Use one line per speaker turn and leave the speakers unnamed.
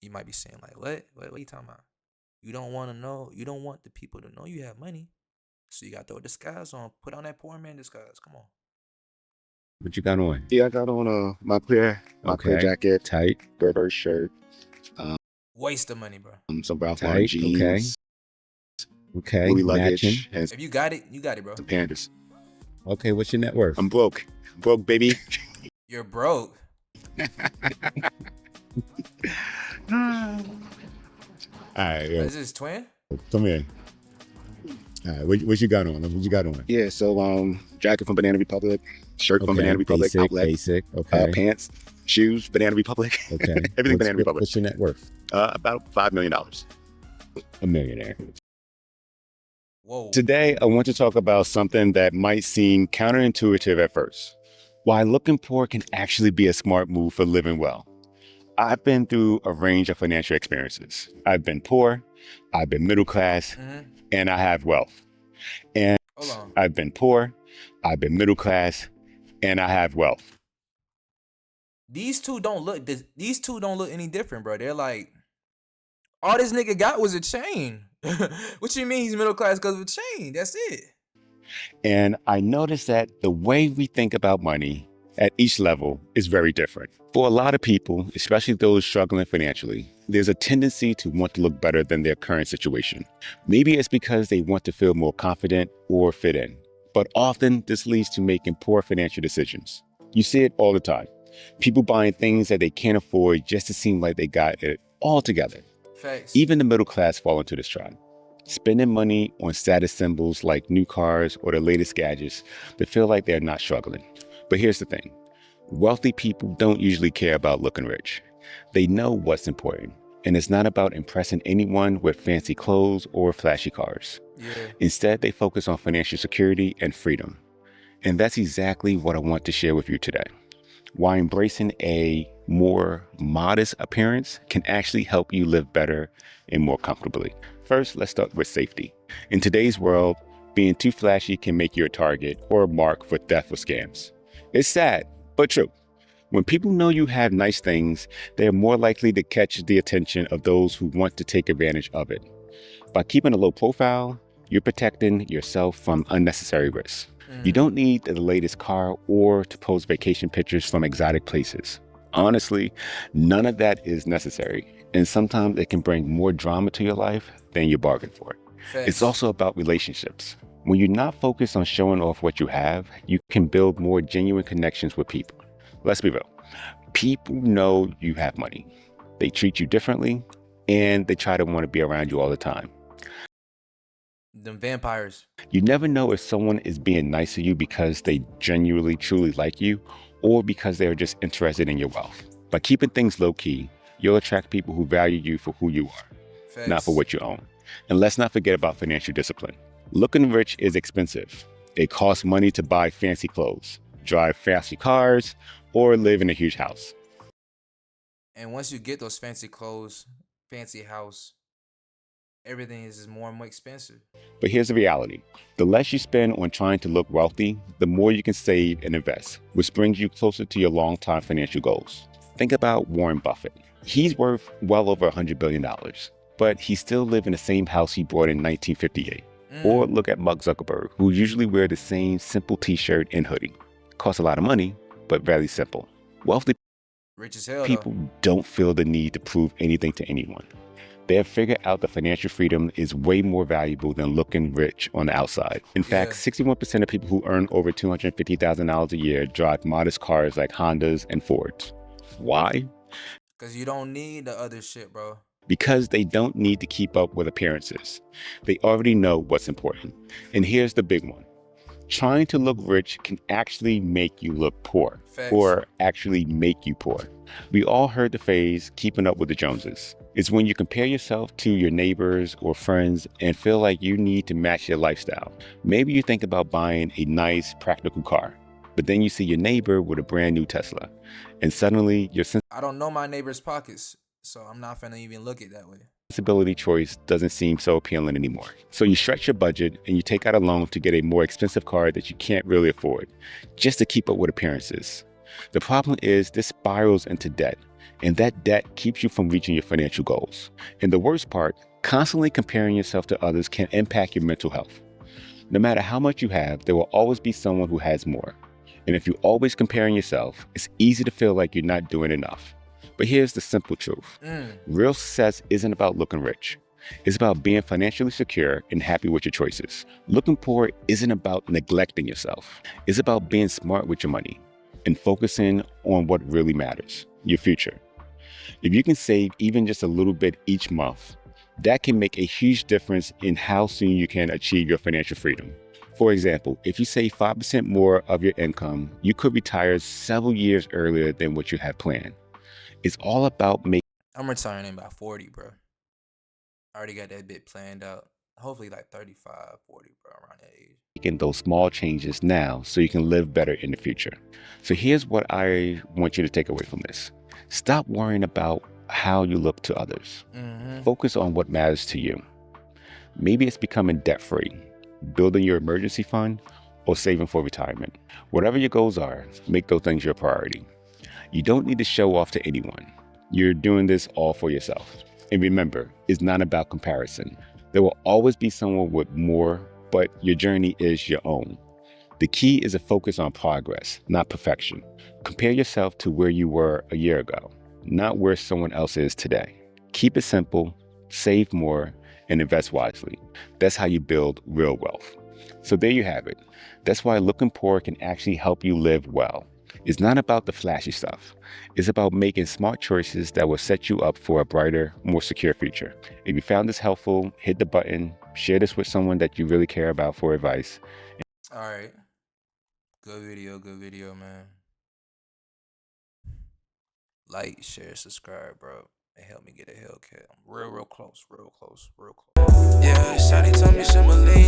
You might be saying like, what are you talking about? You don't want to know. You don't want the people to know you have money. So you got to throw a disguise on. Put on that poor man disguise. Come on.
What you got on?
Yeah, I got on my clear jacket,
Tight.
Burberry shirt,
Waste of money, bro.
some Ralph Lauren
Tight. Okay.
jeans,
Okay.
Louis
Matching.
luggage, and
If you got it, bro.
some pandas.
Okay. What's your net worth?
I'm broke. Broke, baby.
You're broke.
All right. Yeah.
Is this twin?
Come here. All right. What you got on? What you got on?
Yeah, so jacket from Banana Republic, shirt from
Okay,
Banana Republic, outlet,
basic. Okay.
pants, shoes, Banana Republic.
Okay.
Everything Banana Republic.
What's your net worth?
About $5 million.
A millionaire.
Whoa.
Today, I want to talk about something that might seem counterintuitive at first. Why looking poor can actually be a smart move for living well. I've been through a range of financial experiences. I've been poor, I've been middle class, and I have wealth. And
Hold on.
I've been poor, I've been middle class, and I have wealth.
These two don't look any different, bro. They're like, all this nigga got was a chain. What you mean he's middle class because of a chain? That's it.
And I noticed that the way we think about money at each level is very different. For a lot of people, especially those struggling financially, there's a tendency to want to look better than their current situation. Maybe it's because they want to feel more confident or fit in. But often this leads to making poor financial decisions. You see it all the time. People buying things that they can't afford just to seem like they got it all together.
Facts.
Even the middle class fall into this trap. Spending money on status symbols like new cars or the latest gadgets that feel like they're not struggling. But here's the thing. Wealthy people don't usually care about looking rich. They know what's important. And it's not about impressing anyone with fancy clothes or flashy cars.
Yeah.
Instead, they focus on financial security and freedom. And that's exactly what I want to share with you today. Why embracing a more modest appearance can actually help you live better and more comfortably. First, let's start with safety. In today's world, being too flashy can make you a target or a mark for theft or scams. It's sad, but true. When people know you have nice things, they're more likely to catch the attention of those who want to take advantage of it. By keeping a low profile, you're protecting yourself from unnecessary risks. You don't need the latest car or to post vacation pictures from exotic places. Honestly, none of that is necessary. And sometimes it can bring more drama to your life than you bargained for.
Facts.
It's also about relationships. When you're not focused on showing off what you have, you can build more genuine connections with people. Let's be real. People know you have money. They treat you differently, and they try to want to be around you all the time.
Them vampires.
You never know if someone is being nice to you because they genuinely, truly like you, or because they're just interested in your wealth. By keeping things low-key, you'll attract people who value you for who you are,
Facts.
not for what you own. And let's not forget about financial discipline. Looking rich is expensive. It costs money to buy fancy clothes, drive fancy cars, or live in a huge house.
And once you get those fancy clothes, fancy house, everything is just more and more expensive.
But here's the reality. The less you spend on trying to look wealthy, the more you can save and invest, which brings you closer to your long-term financial goals. Think about Warren Buffett. He's worth well over $100 billion, but he still lives in the same house he bought in 1958. Or look at Mark Zuckerberg, who usually wears the same simple t-shirt and hoodie. Costs a lot of money, but very simple. Wealthy
Rich as hell,
people
though.
don't feel the need to prove anything to anyone. They have figured out that financial freedom is way more valuable than looking rich on the outside. In fact, 61% of people who earn over $250,000 a year drive modest cars like Hondas and Fords. Why?
Because you don't need the other shit, bro.
Because they don't need to keep up with appearances. They already know what's important. And here's the big one. Trying to look rich can actually make you look poor.
Facts.
Or actually make you poor. We all heard the phrase, keeping up with the Joneses. It's when you compare yourself to your neighbors or friends and feel like you need to match their lifestyle. Maybe you think about buying a nice, practical car, but then you see your neighbor with a brand new Tesla, and suddenly your
I don't know my neighbor's pockets, so I'm not finna even look at it that way.
sensibility choice doesn't seem so appealing anymore. So you stretch your budget and you take out a loan to get a more expensive car that you can't really afford, just to keep up with appearances. The problem is this spirals into debt, And that debt keeps you from reaching your financial goals. And the worst part, constantly comparing yourself to others can impact your mental health. No matter how much you have, there will always be someone who has more. And if you're always comparing yourself, it's easy to feel like you're not doing enough. But here's the simple truth. Real success isn't about looking rich. It's about being financially secure and happy with your choices. Looking poor isn't about neglecting yourself. It's about being smart with your money and focusing on what really matters, your future. If you can save even just a little bit each month, that can make a huge difference in how soon you can achieve your financial freedom. For example, if you save 5% more of your income, you could retire several years earlier than what you had planned. It's all about
I'm retiring by 40, bro. I already got that bit planned out. Hopefully like 35, 40, bro, around that age.
making those small changes now so you can live better in the future. So here's what I want you to take away from this. Stop worrying about how you look to others. Focus on what matters to you. Maybe it's becoming debt-free, building your emergency fund, or saving for retirement. Whatever your goals are, make those things your priority. You don't need to show off to anyone. You're doing this all for yourself. And remember, it's not about comparison. There will always be someone with more, but your journey is your own. The key is a focus on progress, not perfection. Compare yourself to where you were a year ago, not where someone else is today. Keep it simple, save more, and invest wisely. That's how you build real wealth. So there you have it. That's why looking poor can actually help you live well. It's not about the flashy stuff. It's about making smart choices that will set you up for a brighter, more secure future. If you found this helpful, hit the button, share this with someone that you really care about for advice.
All right. Good video, man. Like, share, subscribe, bro. It helped me get a Hellcat. I'm real close. Yeah, Shawty told me she believe.